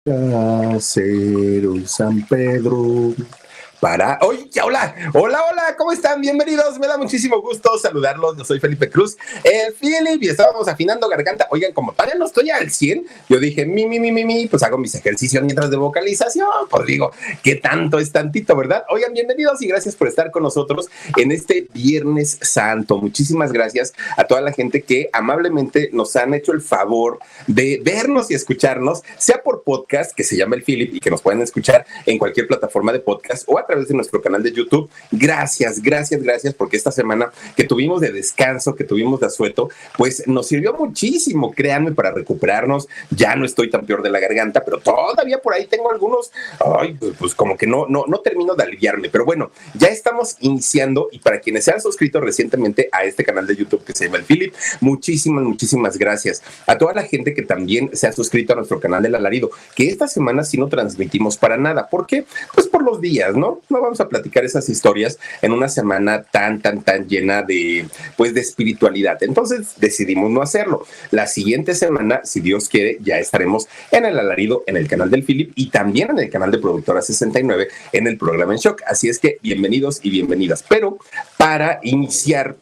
Ser un San Pedro para... ¡Oye, hola! ¡Hola, hola! ¿Cómo están? Bienvenidos. Me da muchísimo gusto saludarlos. Yo soy Felipe Cruz, el Philip, y estábamos afinando garganta. Oigan, como todavía no estoy al 100, yo dije, pues hago mis ejercicios mientras de vocalización. Pues digo, ¿qué tanto es tantito, verdad? Oigan, bienvenidos y gracias por estar con nosotros en este Viernes Santo. Muchísimas gracias a toda la gente que amablemente nos han hecho el favor de vernos y escucharnos, sea por podcast, que se llama El Philip, y que nos pueden escuchar en cualquier plataforma de podcast o a través de nuestro canal de YouTube. Gracias, porque esta semana que tuvimos de descanso, que tuvimos de asueto, pues nos sirvió muchísimo, créanme, para recuperarnos. Ya no estoy tan peor de la garganta, pero todavía por ahí tengo algunos, pues como que no termino de aliviarme, pero bueno, ya estamos iniciando, y para quienes se han suscrito recientemente a este canal de YouTube que se llama El Philip, muchísimas gracias. A toda la gente que también se ha suscrito a nuestro canal del Alarido, que esta semana sí no transmitimos para nada. ¿Por qué? Pues por los días, ¿no? No vamos a platicar esas historias en una semana tan llena de, pues, de espiritualidad. Entonces decidimos no hacerlo. La siguiente semana, si Dios quiere, ya estaremos en el Alarido, en el canal del Philip, y también en el canal de Productora 69, en el programa En Shock. Así es que bienvenidos y bienvenidas. Pero para iniciar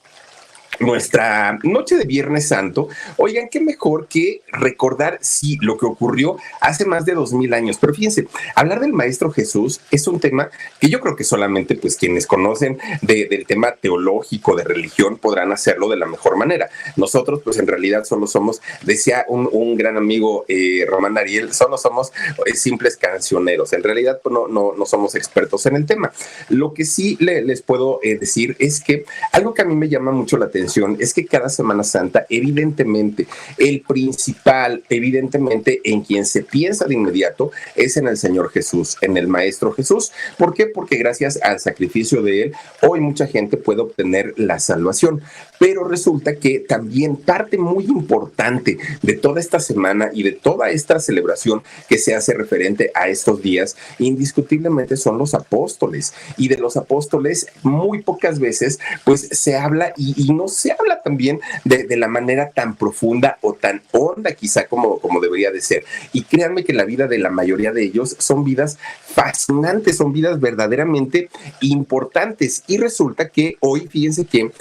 nuestra noche de Viernes Santo, oigan, qué mejor que recordar, sí, lo que ocurrió hace más de 2000 años. Pero fíjense, hablar del Maestro Jesús es un tema que yo creo que solamente pues quienes conocen del tema teológico, de religión, podrán hacerlo de la mejor manera. Nosotros pues en realidad solo somos, decía un gran amigo, Román Ariel, solo somos simples cancioneros. En realidad pues, no somos expertos en el tema. Lo que sí les puedo decir es que algo que a mí me llama mucho la atención es que cada Semana Santa, evidentemente, el principal, evidentemente, en quien se piensa de inmediato es en el Señor Jesús, en el Maestro Jesús. ¿Por qué? Porque gracias al sacrificio de Él, hoy mucha gente puede obtener la salvación. Pero resulta que también parte muy importante de toda esta semana y de toda esta celebración que se hace referente a estos días, indiscutiblemente son los apóstoles. Y de los apóstoles, muy pocas veces, pues se habla y no se habla también de la manera tan profunda o tan honda quizá como debería de ser. Y créanme que la vida de la mayoría de ellos son vidas fascinantes, son vidas verdaderamente importantes. Y resulta que hoy, fíjense que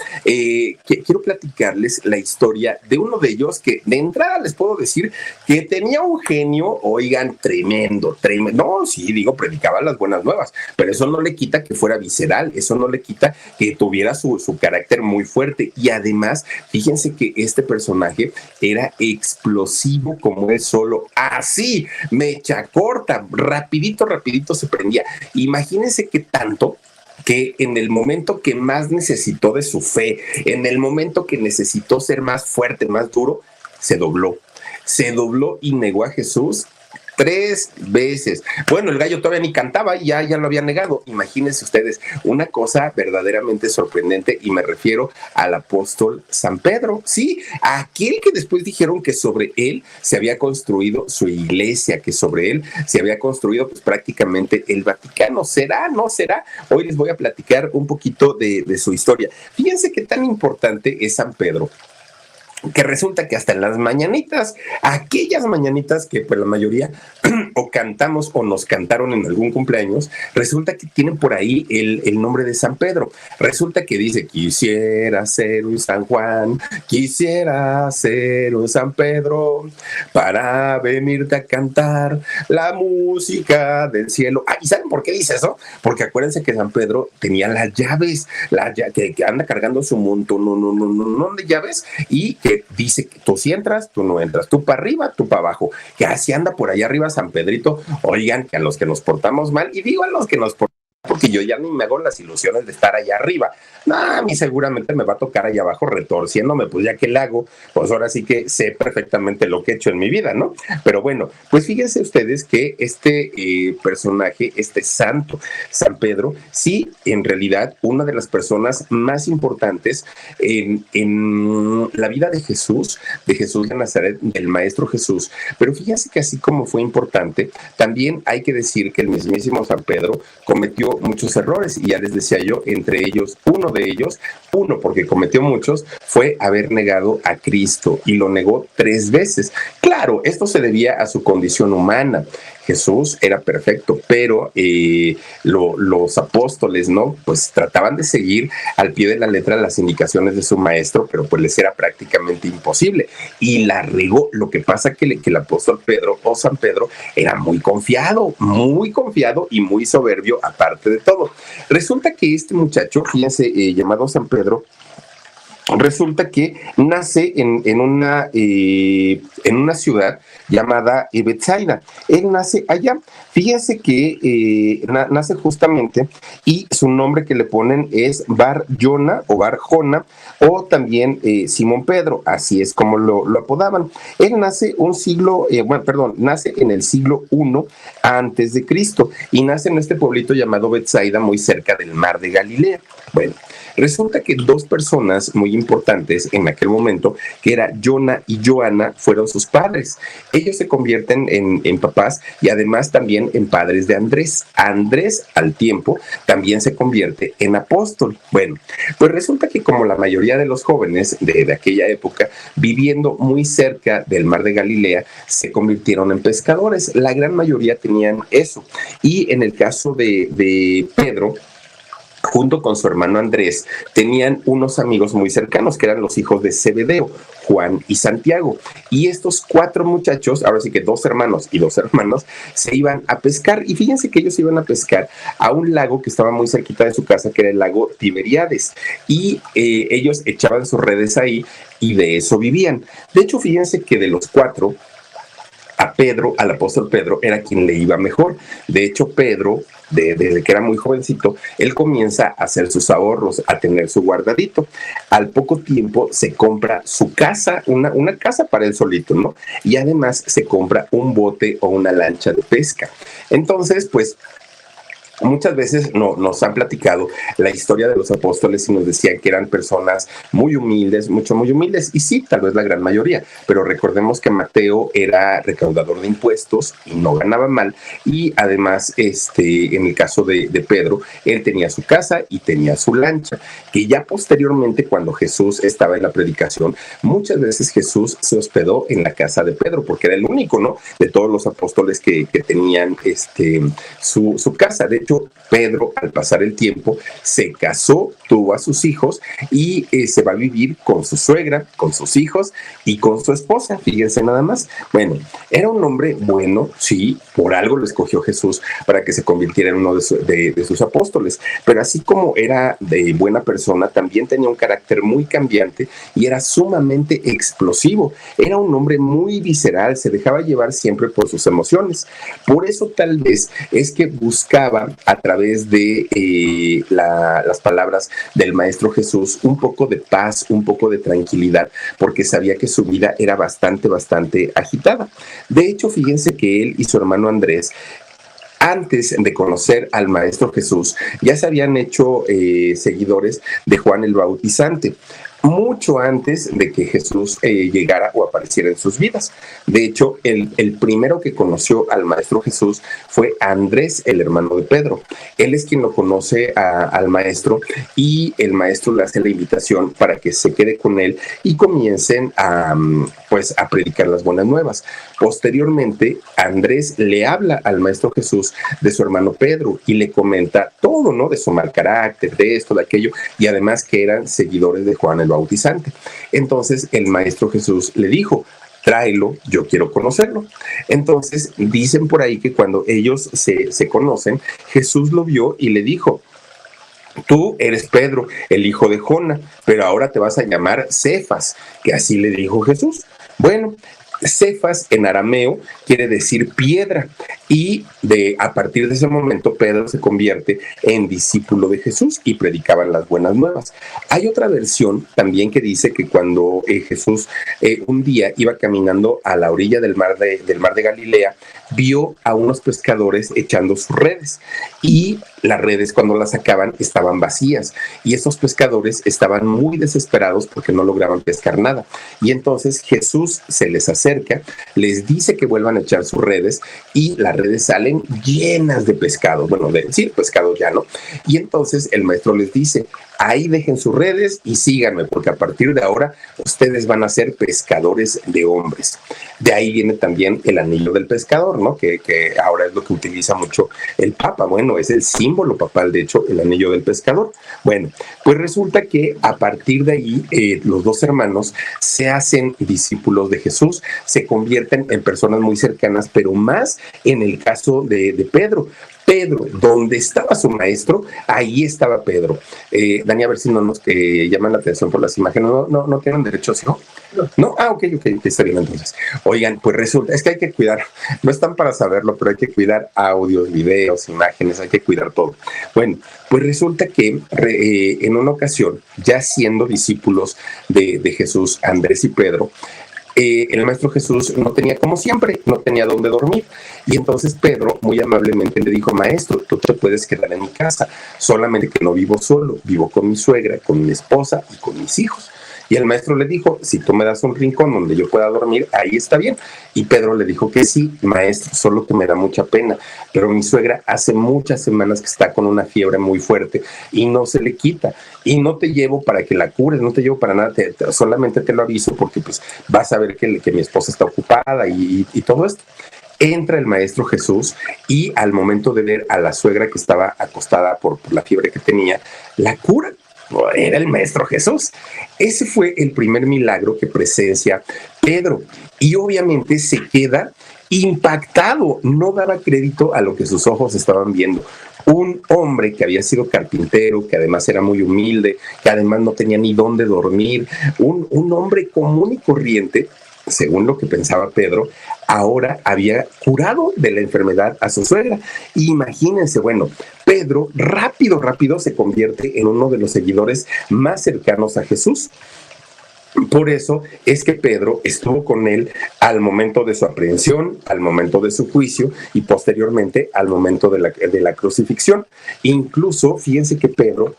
quiero platicarles la historia de uno de ellos que de entrada les puedo decir que tenía un genio, oigan, tremendo. No, sí, digo, predicaba las buenas nuevas, pero eso no le quita que fuera visceral, eso no le quita que tuviera su carácter muy fuerte. Y además, fíjense que este personaje era explosivo como él solo, así, mecha corta, rapidito se prendía. Imagínense qué tanto que en el momento que más necesitó de su fe, en el momento que necesitó ser más fuerte, más duro, se dobló y negó a Jesús 3 veces. Bueno, el gallo todavía ni cantaba y ya lo había negado. Imagínense ustedes, una cosa verdaderamente sorprendente, y me refiero al apóstol San Pedro, sí, aquel que después dijeron que sobre él se había construido su iglesia, que sobre él se había construido pues prácticamente el Vaticano. ¿Será? ¿No será? Hoy les voy a platicar un poquito de su historia. Fíjense qué tan importante es San Pedro, que resulta que hasta en las mañanitas, aquellas mañanitas que pues la mayoría o cantamos o nos cantaron en algún cumpleaños, resulta que tienen por ahí el nombre de San Pedro. Resulta que dice, quisiera ser un San Juan, quisiera ser un San Pedro, para venirte a cantar la música del cielo. ¿Y saben por qué dice eso? Porque acuérdense que San Pedro tenía las llaves, que anda cargando su montón de llaves, y que dice que tú sí entras, tú no entras, tú para arriba, tú para abajo, que así anda por allá arriba San Pedrito. Oigan, que a los que nos portamos mal, y digo a los que nos portamos, porque yo ya ni me hago las ilusiones de estar allá arriba. No, a mí seguramente me va a tocar allá abajo retorciéndome, pues ya que le hago, pues ahora sí que sé perfectamente lo que he hecho en mi vida, ¿no? Pero bueno, pues fíjense ustedes que este personaje, este santo, San Pedro, sí, en realidad, una de las personas más importantes en la vida de Jesús de Nazaret, del Maestro Jesús. Pero fíjense que así como fue importante, también hay que decir que el mismísimo San Pedro cometió muchos errores, y ya les decía yo, entre ellos, uno porque cometió muchos, fue haber negado a Cristo, y lo negó 3 veces. Claro, esto se debía a su condición humana. Jesús era perfecto, pero los apóstoles, ¿no? Pues trataban de seguir al pie de la letra las indicaciones de su maestro, pero pues les era prácticamente imposible. Y la regó. Lo que pasa que el apóstol Pedro o San Pedro era muy confiado y muy soberbio aparte de todo. Resulta que este muchacho, fíjense, llamado San Pedro, resulta que nace en una ciudad llamada Bethsaida. Él nace allá. Fíjense que nace justamente y su nombre que le ponen es Bar Jona o Bar Jona o también Simón Pedro, así es como lo apodaban. Él nace nace en el siglo I antes de Cristo y nace en este pueblito llamado Bethsaida, muy cerca del mar de Galilea. Bueno, resulta que dos personas muy importantes en aquel momento, que era Jona y Joana, fueron sus padres. Ellos se convierten en papás y además también en padres de Andrés. Andrés, al tiempo, también se convierte en apóstol. Bueno, pues resulta que como la mayoría de los jóvenes de aquella época, viviendo muy cerca del mar de Galilea, se convirtieron en pescadores. La gran mayoría tenían eso. Y en el caso de Pedro, junto con su hermano Andrés, tenían unos amigos muy cercanos que eran los hijos de Zebedeo, Juan y Santiago. Y estos cuatro muchachos, ahora sí que dos hermanos y dos hermanas, se iban a pescar. Y fíjense que ellos iban a pescar a un lago que estaba muy cerquita de su casa, que era el lago Tiberíades. Y ellos echaban sus redes ahí y de eso vivían. De hecho, fíjense que de los cuatro, a Pedro, al apóstol Pedro, era quien le iba mejor. De hecho, Pedro, desde que era muy jovencito, él comienza a hacer sus ahorros, a tener su guardadito. Al poco tiempo se compra su casa, una casa para él solito, ¿no? Y además se compra un bote o una lancha de pesca. Entonces, pues, muchas veces nos han platicado la historia de los apóstoles y nos decían que eran personas muy humildes, muy humildes, y sí, tal vez la gran mayoría, pero recordemos que Mateo era recaudador de impuestos y no ganaba mal, y además, en el caso de Pedro, él tenía su casa y tenía su lancha, que ya posteriormente, cuando Jesús estaba en la predicación, muchas veces Jesús se hospedó en la casa de Pedro, porque era el único, ¿no?, de todos los apóstoles que tenían su casa. De hecho, Pedro, al pasar el tiempo, se casó, tuvo a sus hijos y se va a vivir con su suegra, con sus hijos y con su esposa. Fíjense nada más. Bueno, era un hombre bueno, sí, por algo lo escogió Jesús para que se convirtiera en uno de sus apóstoles. Pero así como era de buena persona, también tenía un carácter muy cambiante y era sumamente explosivo. Era un hombre muy visceral, se dejaba llevar siempre por sus emociones. Por eso tal vez es que buscaba a través de las palabras del Maestro Jesús un poco de paz, un poco de tranquilidad, porque sabía que su vida era bastante agitada. De hecho, fíjense que él y su hermano Andrés, antes de conocer al Maestro Jesús, ya se habían hecho seguidores de Juan el Bautizante, mucho antes de que Jesús llegara o apareciera en sus vidas. De hecho, el primero que conoció al Maestro Jesús fue Andrés, el hermano de Pedro. Él es quien lo conoce al Maestro y el Maestro le hace la invitación para que se quede con él y comiencen a predicar las buenas nuevas. Posteriormente, Andrés le habla al Maestro Jesús de su hermano Pedro y le comenta todo, ¿no?, de su mal carácter, de esto, de aquello, y además que eran seguidores de Juan el Bautizante. Entonces el Maestro Jesús le dijo: tráelo, yo quiero conocerlo. Entonces dicen por ahí que cuando ellos se conocen, Jesús lo vio y le dijo: tú eres Pedro, el hijo de Jona, pero ahora te vas a llamar Cefas, que así le dijo Jesús. Bueno, Cefas en arameo quiere decir piedra, y a partir de ese momento Pedro se convierte en discípulo de Jesús y predicaban las buenas nuevas. Hay otra versión también que dice que cuando Jesús un día iba caminando a la orilla del mar de Galilea, vio a unos pescadores echando sus redes, y las redes, cuando las sacaban, estaban vacías, y esos pescadores estaban muy desesperados porque no lograban pescar nada. Y entonces Jesús se les acerca, les dice que vuelvan a echar sus redes, y las redes salen llenas de pescado, pescado ya no. Y entonces el Maestro les dice: ahí dejen sus redes y síganme, porque a partir de ahora ustedes van a ser pescadores de hombres. De ahí viene también el anillo del pescador, pescador, ¿no? Que ahora es lo que utiliza mucho el Papa. Bueno, es el símbolo papal, de hecho, el anillo del pescador. Bueno, pues resulta que a partir de ahí los dos hermanos se hacen discípulos de Jesús, se convierten en personas muy cercanas, pero más en el caso de Pedro. Pedro, donde estaba su maestro, ahí estaba Pedro. Dani, a ver si no nos llaman la atención por las imágenes. No tienen derecho, ¿sí? ¿No? Ok, está bien entonces. Oigan, pues resulta, es que hay que cuidar, no están para saberlo, pero hay que cuidar audios, videos, imágenes, hay que cuidar todo. Bueno, pues resulta que en una ocasión, ya siendo discípulos de Jesús, Andrés y Pedro, el maestro Jesús no tenía, como siempre, no tenía dónde dormir. Y entonces Pedro muy amablemente le dijo: maestro, tú te puedes quedar en mi casa, solamente que no vivo solo, vivo con mi suegra, con mi esposa y con mis hijos. Y el maestro le dijo: si tú me das un rincón donde yo pueda dormir, ahí está bien. Y Pedro le dijo que sí, maestro, solo que me da mucha pena, pero mi suegra hace muchas semanas que está con una fiebre muy fuerte y no se le quita. Y no te llevo para que la cures, no te llevo para nada, solamente te lo aviso porque pues vas a ver que mi esposa está ocupada y todo esto. Entra el maestro Jesús y al momento de ver a la suegra que estaba acostada por la fiebre que tenía, la cura. Era el maestro Jesús. Ese fue el primer milagro que presencia Pedro. Y obviamente se queda impactado, no daba crédito a lo que sus ojos estaban viendo. Un hombre que había sido carpintero, que además era muy humilde, que además no tenía ni dónde dormir, un hombre común y corriente, según lo que pensaba Pedro, ahora había curado de la enfermedad a su suegra. Imagínense, bueno, Pedro rápido se convierte en uno de los seguidores más cercanos a Jesús. Por eso es que Pedro estuvo con él al momento de su aprehensión, al momento de su juicio y posteriormente al momento de la crucifixión. Incluso, fíjense que Pedro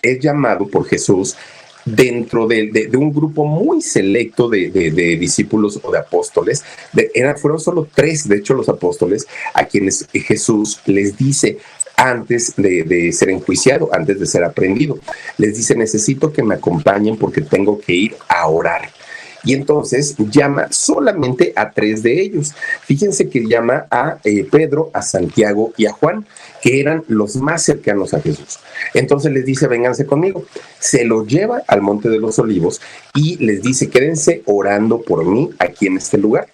es llamado por Jesús dentro de un grupo muy selecto de discípulos o de apóstoles. Fueron solo 3, de hecho, los apóstoles a quienes Jesús les dice antes de ser enjuiciado, antes de ser aprehendido. Les dice: necesito que me acompañen porque tengo que ir a orar. Y entonces llama solamente a 3 de ellos. Fíjense que llama a Pedro, a Santiago y a Juan, que eran los más cercanos a Jesús. Entonces les dice: vénganse conmigo. Se los lleva al Monte de los Olivos y les dice: quédense orando por mí aquí en este lugar.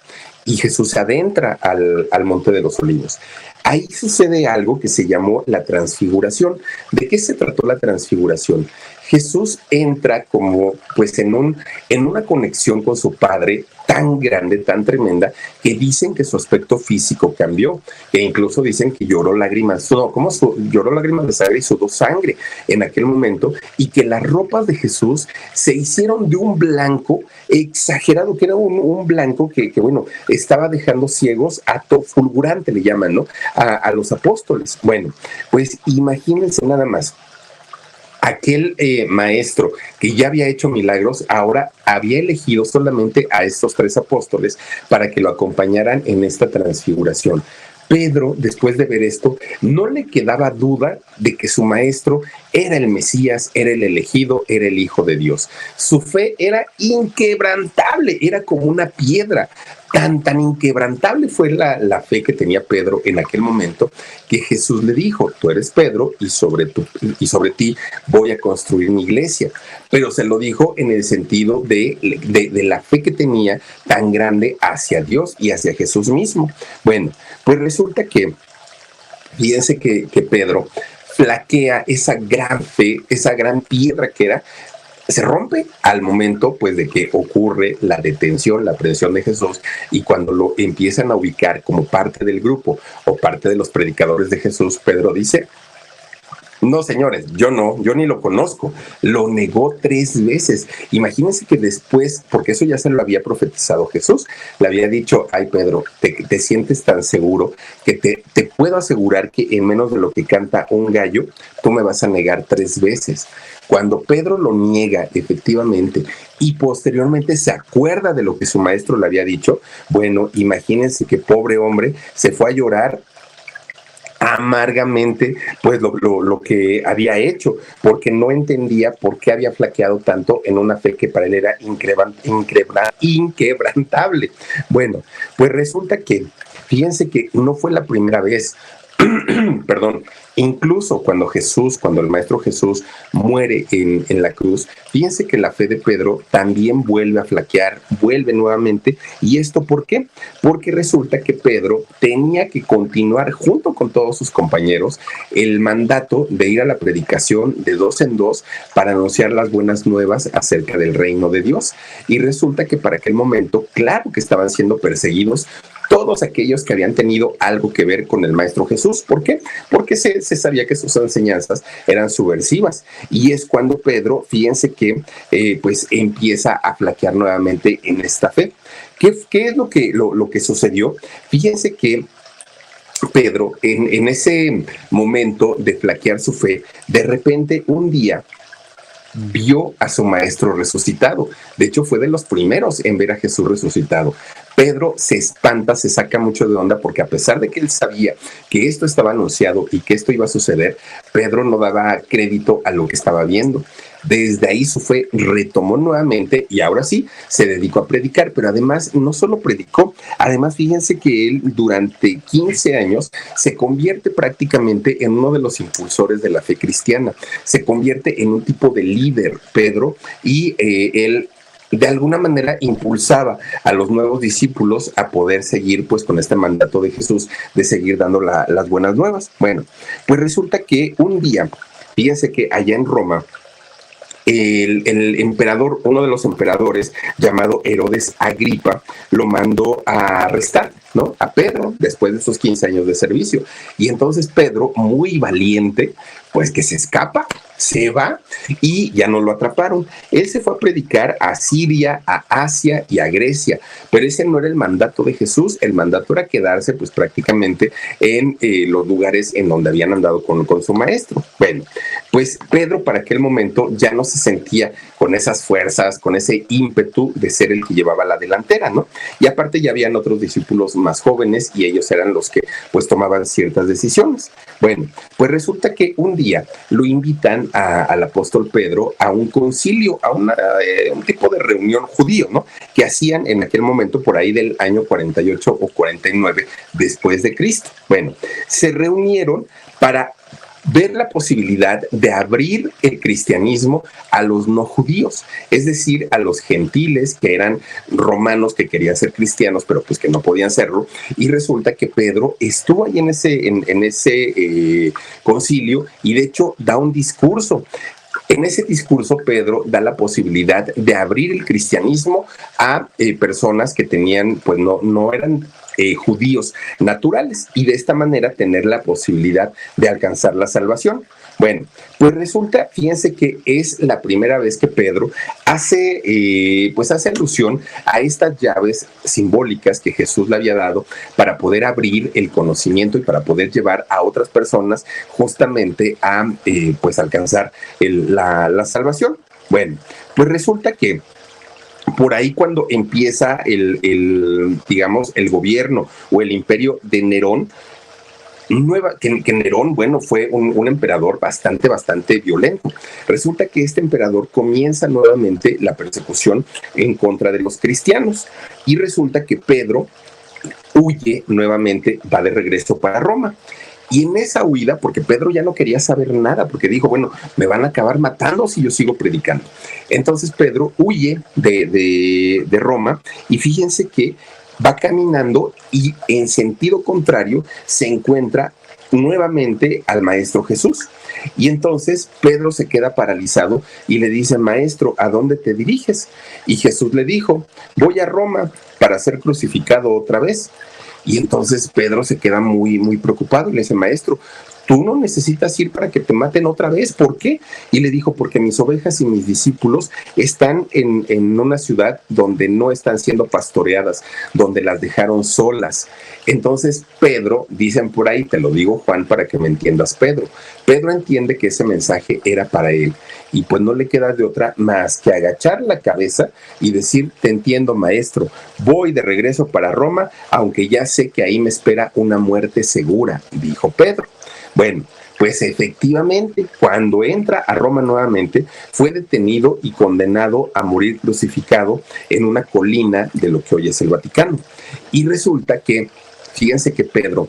Y Jesús se adentra al Monte de los Olivos. Ahí sucede algo que se llamó la transfiguración. ¿De qué se trató la transfiguración? Jesús entra como pues en una conexión con su Padre tan grande, tan tremenda, que dicen que su aspecto físico cambió, que incluso dicen que lloró lágrimas, lloró lágrimas de sangre y sudó sangre en aquel momento, y que las ropas de Jesús se hicieron de un blanco exagerado, que era un blanco que bueno, estaba dejando ciegos, fulgurante le llaman, ¿no? A los apóstoles. Bueno, pues imagínense nada más. Aquel maestro que ya había hecho milagros, ahora había elegido solamente a estos 3 apóstoles para que lo acompañaran en esta transfiguración. Pedro, después de ver esto, no le quedaba duda de que su maestro era el Mesías, era el elegido, era el Hijo de Dios. Su fe era inquebrantable, era como una piedra. Tan inquebrantable fue la fe que tenía Pedro en aquel momento, que Jesús le dijo: tú eres Pedro y sobre ti voy a construir mi iglesia. Pero se lo dijo en el sentido de la fe que tenía tan grande hacia Dios y hacia Jesús mismo. Bueno, pues resulta que, fíjense que Pedro flaquea esa gran fe, esa gran piedra que era, se rompe al momento pues de que ocurre la detención, la aprehensión de Jesús, y cuando lo empiezan a ubicar como parte del grupo o parte de los predicadores de Jesús, Pedro dice: no, señores, yo ni lo conozco. Lo negó 3 veces. Imagínense que después, porque eso ya se lo había profetizado Jesús, le había dicho: ay, Pedro, te sientes tan seguro que te puedo asegurar que en menos de lo que canta un gallo, tú me vas a negar 3 veces. Cuando Pedro lo niega efectivamente y posteriormente se acuerda de lo que su maestro le había dicho, bueno, imagínense que pobre hombre se fue a llorar amargamente pues lo que había hecho, porque no entendía por qué había flaqueado tanto en una fe que para él era inquebrantable. Bueno, pues resulta que Fíjense que no fue la primera vez. Perdón, incluso cuando el Maestro Jesús muere en la cruz, fíjense que la fe de Pedro también vuelve a flaquear, vuelve nuevamente. ¿Y esto por qué? Porque resulta que Pedro tenía que continuar junto con todos sus compañeros el mandato de ir a la predicación de dos en dos para anunciar las buenas nuevas acerca del reino de Dios. Y resulta que para aquel momento, claro que estaban siendo perseguidos todos aquellos que habían tenido algo que ver con el Maestro Jesús. ¿Por qué? Porque se sabía que sus enseñanzas eran subversivas. Y es cuando Pedro, fíjense que pues empieza a flaquear nuevamente en esta fe. ¿Qué es lo que sucedió? Fíjense que Pedro, en ese momento de flaquear su fe, de repente un día vio a su maestro resucitado. De hecho, fue de los primeros en ver a Jesús resucitado. Pedro se espanta, se saca mucho de onda, porque a pesar de que él sabía que esto estaba anunciado y que esto iba a suceder, Pedro no daba crédito a lo que estaba viendo. Desde ahí su fe retomó nuevamente y ahora sí se dedicó a predicar, pero además no solo predicó, además fíjense que él durante 15 años se convierte prácticamente en uno de los impulsores de la fe cristiana, se convierte en un tipo de líder, Pedro, y él de alguna manera impulsaba a los nuevos discípulos a poder seguir pues con este mandato de Jesús de seguir dando las buenas nuevas. Bueno, pues resulta que un día, fíjense que allá en Roma, el emperador, uno de los emperadores llamado Herodes Agripa, lo mandó a arrestar, ¿no? A Pedro, después de esos 15 años de servicio. Y entonces Pedro, muy valiente, pues que se escapa, se va y ya no lo atraparon. Él se fue a predicar a Siria, a Asia y a Grecia, pero ese no era el mandato de Jesús. El mandato era quedarse pues prácticamente en los lugares en donde habían andado con su maestro. Bueno, pues Pedro para aquel momento ya no se sentía con esas fuerzas, con ese ímpetu de ser el que llevaba la delantera, ¿no? Y aparte ya habían otros discípulos más jóvenes y ellos eran los que pues tomaban ciertas decisiones. Bueno, pues resulta que un día lo invitan al apóstol Pedro a un concilio, a un tipo de reunión judío, ¿no? Que hacían en aquel momento por ahí del año 48 o 49 después de Cristo. Bueno, se reunieron para ver la posibilidad de abrir el cristianismo a los no judíos, es decir, a los gentiles que eran romanos que querían ser cristianos, pero pues que no podían serlo. Y resulta que Pedro estuvo ahí en ese concilio y de hecho da un discurso. En ese discurso, Pedro da la posibilidad de abrir el cristianismo a personas que tenían, pues no eran judíos naturales, y de esta manera tener la posibilidad de alcanzar la salvación. Bueno, pues resulta, fíjense que es la primera vez que Pedro hace alusión a estas llaves simbólicas que Jesús le había dado para poder abrir el conocimiento y para poder llevar a otras personas justamente a alcanzar la salvación. Bueno, pues resulta que por ahí cuando empieza el gobierno o el imperio de Nerón, que Nerón, bueno, fue un emperador bastante violento. Resulta que este emperador comienza nuevamente la persecución en contra de los cristianos y resulta que Pedro huye nuevamente, va de regreso para Roma. Y en esa huida, porque Pedro ya no quería saber nada, porque dijo, bueno, me van a acabar matando si yo sigo predicando. Entonces Pedro huye de Roma y fíjense que va caminando y en sentido contrario se encuentra nuevamente al Maestro Jesús. Y entonces Pedro se queda paralizado y le dice, Maestro, ¿a dónde te diriges? Y Jesús le dijo, voy a Roma para ser crucificado otra vez. Y entonces Pedro se queda muy preocupado y le dice, Maestro, tú no necesitas ir para que te maten otra vez. ¿Por qué? Y le dijo, porque mis ovejas y mis discípulos están en una ciudad donde no están siendo pastoreadas, donde las dejaron solas. Entonces Pedro, dicen por ahí, te lo digo Juan para que me entiendas, Pedro entiende que ese mensaje era para él y pues no le queda de otra más que agachar la cabeza y decir, te entiendo, Maestro, voy de regreso para Roma, aunque ya sé que ahí me espera una muerte segura, dijo Pedro. Bueno, pues efectivamente, cuando entra a Roma nuevamente, fue detenido y condenado a morir crucificado en una colina de lo que hoy es el Vaticano. Y resulta que fíjense que Pedro,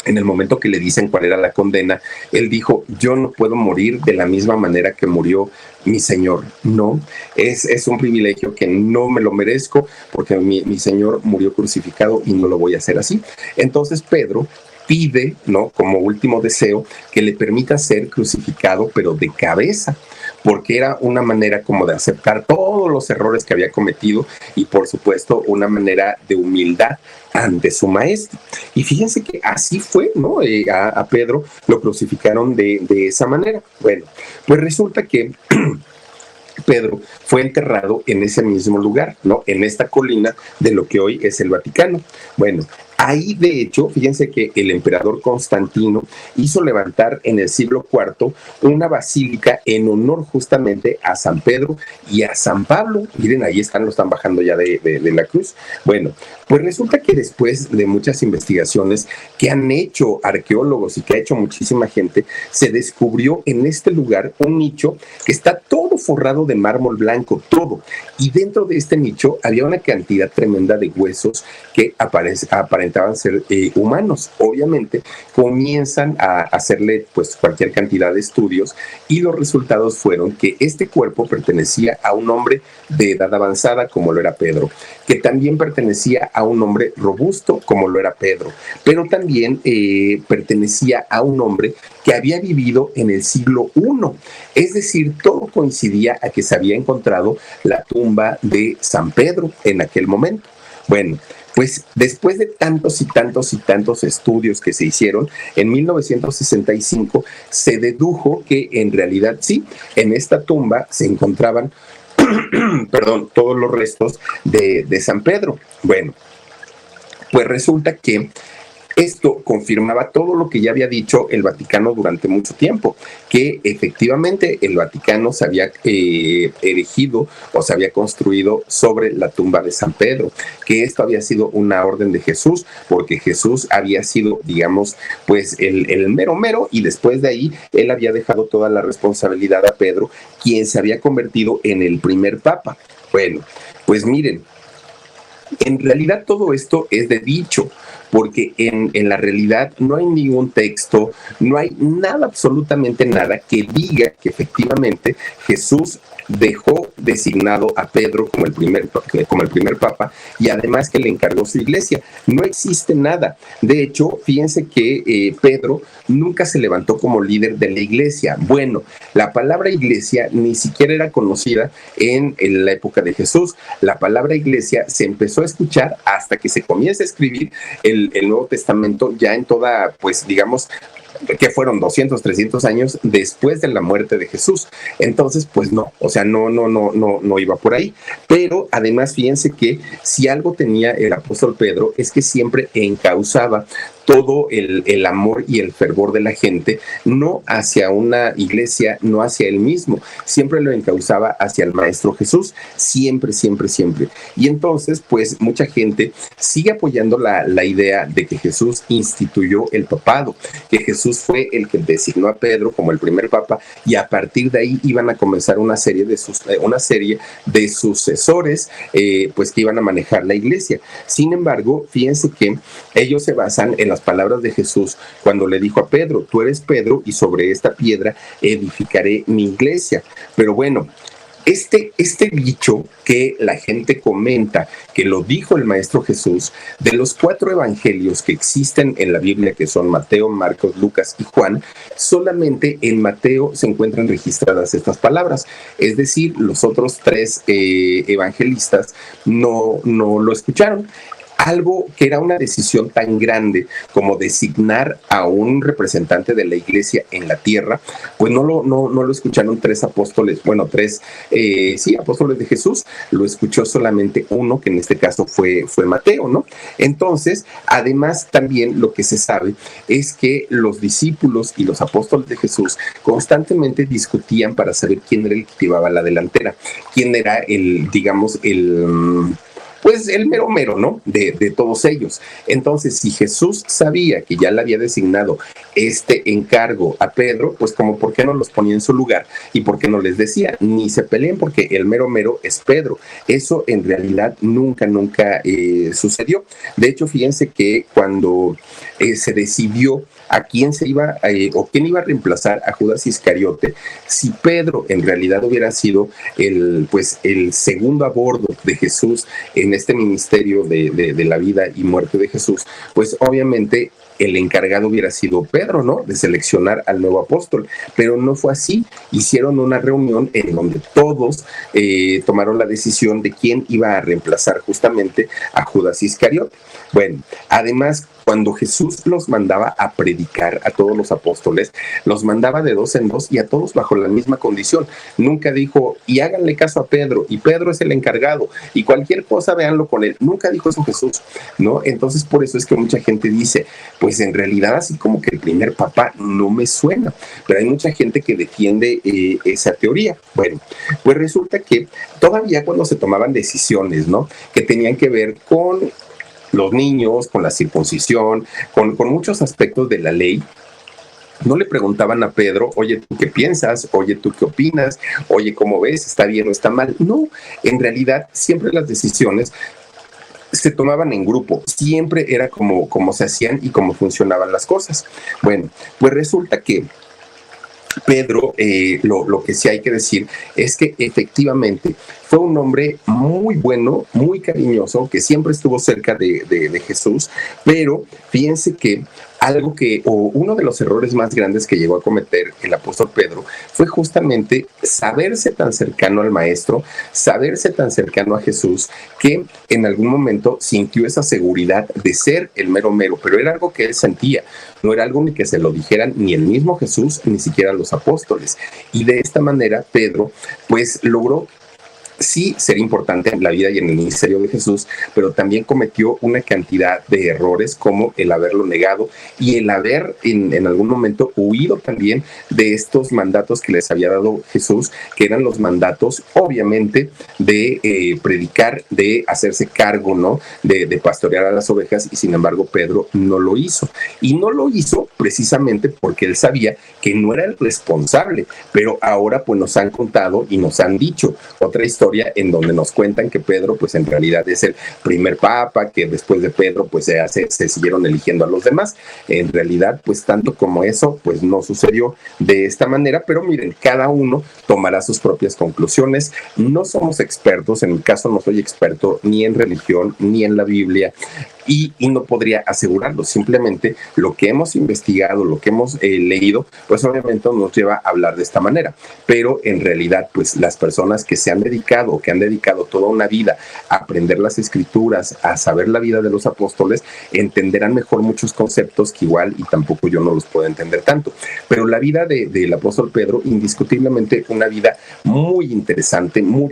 en el momento que le dicen cuál era la condena, él dijo, yo no puedo morir de la misma manera que murió mi Señor. No, es un privilegio que no me lo merezco porque mi Señor murió crucificado y no lo voy a hacer así. Entonces Pedro pide, ¿no? Como último deseo, que le permita ser crucificado, pero de cabeza, porque era una manera como de aceptar todos los errores que había cometido y por supuesto una manera de humildad ante su maestro. Y fíjense que así fue, ¿no? A Pedro lo crucificaron de esa manera. Bueno, pues resulta que Pedro fue enterrado en ese mismo lugar, ¿no? En esta colina de lo que hoy es el Vaticano. Bueno, ahí de hecho, fíjense que el emperador Constantino hizo levantar en el siglo IV una basílica en honor justamente a San Pedro y a San Pablo. Miren, ahí están, lo están bajando ya de la cruz. Bueno, pues resulta que después de muchas investigaciones que han hecho arqueólogos y que ha hecho muchísima gente, se descubrió en este lugar un nicho que está todo forrado de mármol blanco, todo. Y dentro de este nicho había una cantidad tremenda de huesos que aparentaban ser humanos. Obviamente comienzan a hacerle pues cualquier cantidad de estudios y los resultados fueron que este cuerpo pertenecía a un hombre de edad avanzada como lo era Pedro, que también pertenecía a un hombre robusto como lo era Pedro, pero también pertenecía a un hombre que había vivido en el siglo I. Es decir, todo coincidía a que se había encontrado la tumba de San Pedro en aquel momento. Bueno, pues después de tantos y tantos y tantos estudios que se hicieron, en 1965 se dedujo que en realidad sí, en esta tumba se encontraban, perdón, todos los restos de San Pedro. Bueno, pues resulta que esto confirmaba todo lo que ya había dicho el Vaticano durante mucho tiempo, que efectivamente el Vaticano se había erigido o se había construido sobre la tumba de San Pedro, que esto había sido una orden de Jesús, porque Jesús había sido, digamos, pues el mero mero, y después de ahí él había dejado toda la responsabilidad a Pedro, quien se había convertido en el primer papa. Bueno, pues miren, en realidad todo esto es de dicho, porque en la realidad no hay ningún texto, no hay nada, absolutamente nada, que diga que efectivamente Jesús dejó designado a Pedro como el primer papa y además que le encargó su iglesia. No existe nada. De hecho, fíjense que Pedro nunca se levantó como líder de la iglesia. Bueno, la palabra iglesia ni siquiera era conocida en la época de Jesús. La palabra iglesia se empezó a escuchar hasta que se comienza a escribir el Nuevo Testamento ya en toda, pues digamos, que fueron 200, 300 años después de la muerte de Jesús. Entonces, pues no, o sea, no iba por ahí. Pero además, fíjense que si algo tenía el apóstol Pedro es que siempre encauzaba todo el amor y el fervor de la gente, no hacia una iglesia, no hacia él mismo, siempre lo encauzaba hacia el Maestro Jesús, siempre, siempre, siempre. Y entonces, pues mucha gente sigue apoyando la idea de que Jesús instituyó el papado, que Jesús fue el que designó a Pedro como el primer papa y a partir de ahí iban a comenzar una serie de sucesores, pues que iban a manejar la iglesia. Sin embargo, fíjense que ellos se basan en las palabras de Jesús cuando le dijo a Pedro, tú eres Pedro y sobre esta piedra edificaré mi iglesia. Pero bueno, este dicho que la gente comenta, que lo dijo el Maestro Jesús, de los 4 evangelios que existen en la Biblia, que son Mateo, Marcos, Lucas y Juan, solamente en Mateo se encuentran registradas estas palabras. Es decir, los otros 3 evangelistas no lo escucharon. Algo que era una decisión tan grande como designar a un representante de la iglesia en la tierra, pues no lo escucharon 3 apóstoles, bueno, 3 apóstoles de Jesús, lo escuchó solamente uno, que en este caso fue Mateo, ¿no? Entonces, además también lo que se sabe es que los discípulos y los apóstoles de Jesús constantemente discutían para saber quién era el que llevaba la delantera, quién era el pues el mero mero, ¿no? De todos ellos. Entonces, si Jesús sabía que ya le había designado este encargo a Pedro, pues como por qué no los ponía en su lugar y por qué no les decía, ni se peleen porque el mero mero es Pedro. Eso en realidad nunca sucedió. De hecho, fíjense que cuando se decidió a quién se iba o quién iba a reemplazar a Judas Iscariote, si Pedro en realidad hubiera sido el segundo a bordo de Jesús en este ministerio de la vida y muerte de Jesús, pues obviamente el encargado hubiera sido Pedro, ¿no? De seleccionar al nuevo apóstol, pero no fue así. Hicieron una reunión en donde todos tomaron la decisión de quién iba a reemplazar justamente a Judas Iscariote. Bueno, además, cuando Jesús los mandaba a predicar a todos los apóstoles, los mandaba de dos en dos y a todos bajo la misma condición. Nunca dijo, y háganle caso a Pedro, y Pedro es el encargado, y cualquier cosa véanlo con él. Nunca dijo eso Jesús, ¿no? Entonces, por eso es que mucha gente dice, pues en realidad así como que el primer papa no me suena, pero hay mucha gente que defiende esa teoría. Bueno, pues resulta que todavía cuando se tomaban decisiones, ¿no? Que tenían que ver con los niños, con la circuncisión, con muchos aspectos de la ley, no le preguntaban a Pedro, oye, ¿tú qué piensas? Oye, ¿tú qué opinas? Oye, ¿cómo ves? ¿Está bien o está mal? No, en realidad siempre las decisiones se tomaban en grupo, siempre era como se hacían y cómo funcionaban las cosas. Bueno, pues resulta que Pedro, lo que sí hay que decir es que efectivamente fue un hombre muy bueno, muy cariñoso, que siempre estuvo cerca de Jesús, pero fíjense que uno de los errores más grandes que llegó a cometer el apóstol Pedro fue justamente saberse tan cercano al Maestro, saberse tan cercano a Jesús, que en algún momento sintió esa seguridad de ser el mero mero, pero era algo que él sentía, no era algo ni que se lo dijeran ni el mismo Jesús, ni siquiera los apóstoles. Y de esta manera Pedro pues logró sí ser importante en la vida y en el ministerio de Jesús, pero también cometió una cantidad de errores como el haberlo negado y el haber en algún momento huido también de estos mandatos que les había dado Jesús, que eran los mandatos obviamente de predicar, de hacerse cargo, ¿no? De pastorear a las ovejas, y sin embargo Pedro no lo hizo. Y no lo hizo precisamente porque él sabía que no era el responsable, pero ahora pues nos han contado y nos han dicho otra historia en donde nos cuentan que Pedro pues en realidad es el primer papa, que después de Pedro pues se siguieron eligiendo a los demás. En realidad pues tanto como eso pues no sucedió de esta manera, pero miren, cada uno tomará sus propias conclusiones. No somos expertos, en mi caso no soy experto ni en religión ni en la Biblia, y no podría asegurarlo. Simplemente lo que hemos investigado, lo que hemos leído, pues obviamente nos lleva a hablar de esta manera. Pero en realidad, pues las personas que se han dedicado o que han dedicado toda una vida a aprender las escrituras, a saber la vida de los apóstoles, entenderán mejor muchos conceptos que igual y tampoco yo no los puedo entender tanto. Pero la vida del apóstol Pedro, indiscutiblemente una vida muy interesante, muy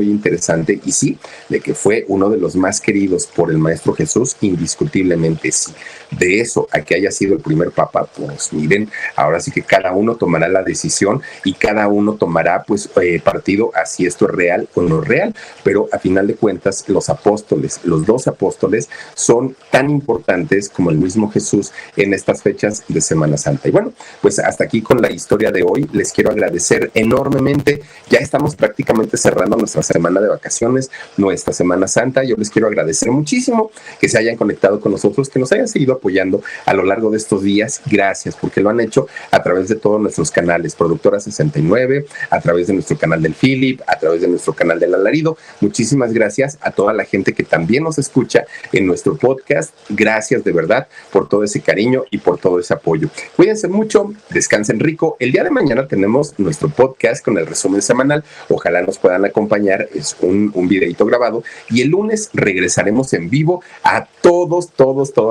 interesante, y sí, de que fue uno de los más queridos por el Maestro Jesús, indiscutiblemente sí. De eso a que haya sido el primer papa, pues miren, ahora sí que cada uno tomará la decisión y cada uno tomará pues partido a si esto es real o no es real, pero a final de cuentas los apóstoles, los 12 apóstoles son tan importantes como el mismo Jesús en estas fechas de Semana Santa. Y bueno, pues hasta aquí con la historia de hoy. Les quiero agradecer enormemente. Ya estamos prácticamente cerrando nuestra semana de vacaciones, nuestra Semana Santa. Yo les quiero agradecer muchísimo que se hayan conectado con nosotros, que nos hayan seguido apoyando a lo largo de estos días. Gracias, porque lo han hecho a través de todos nuestros canales, Productora 69, a través de nuestro canal del Philip, a través de nuestro canal del Alarido. Muchísimas gracias a toda la gente que también nos escucha en nuestro podcast. Gracias de verdad por todo ese cariño y por todo ese apoyo. Cuídense mucho, descansen rico. El día de mañana tenemos nuestro podcast con el resumen semanal. Ojalá nos puedan acompañar, es un videito grabado, y el lunes regresaremos en vivo a todos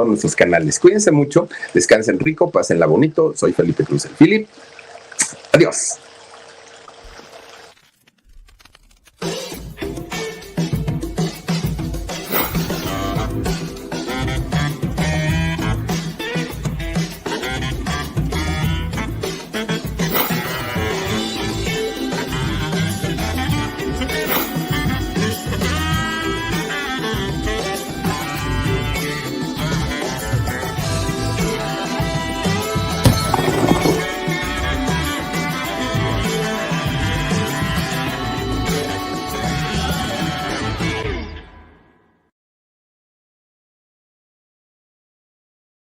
nuestros canales. Cuídense mucho, descansen rico, pásenla bonito. Soy Felipe Cruz, el Philip. Adiós.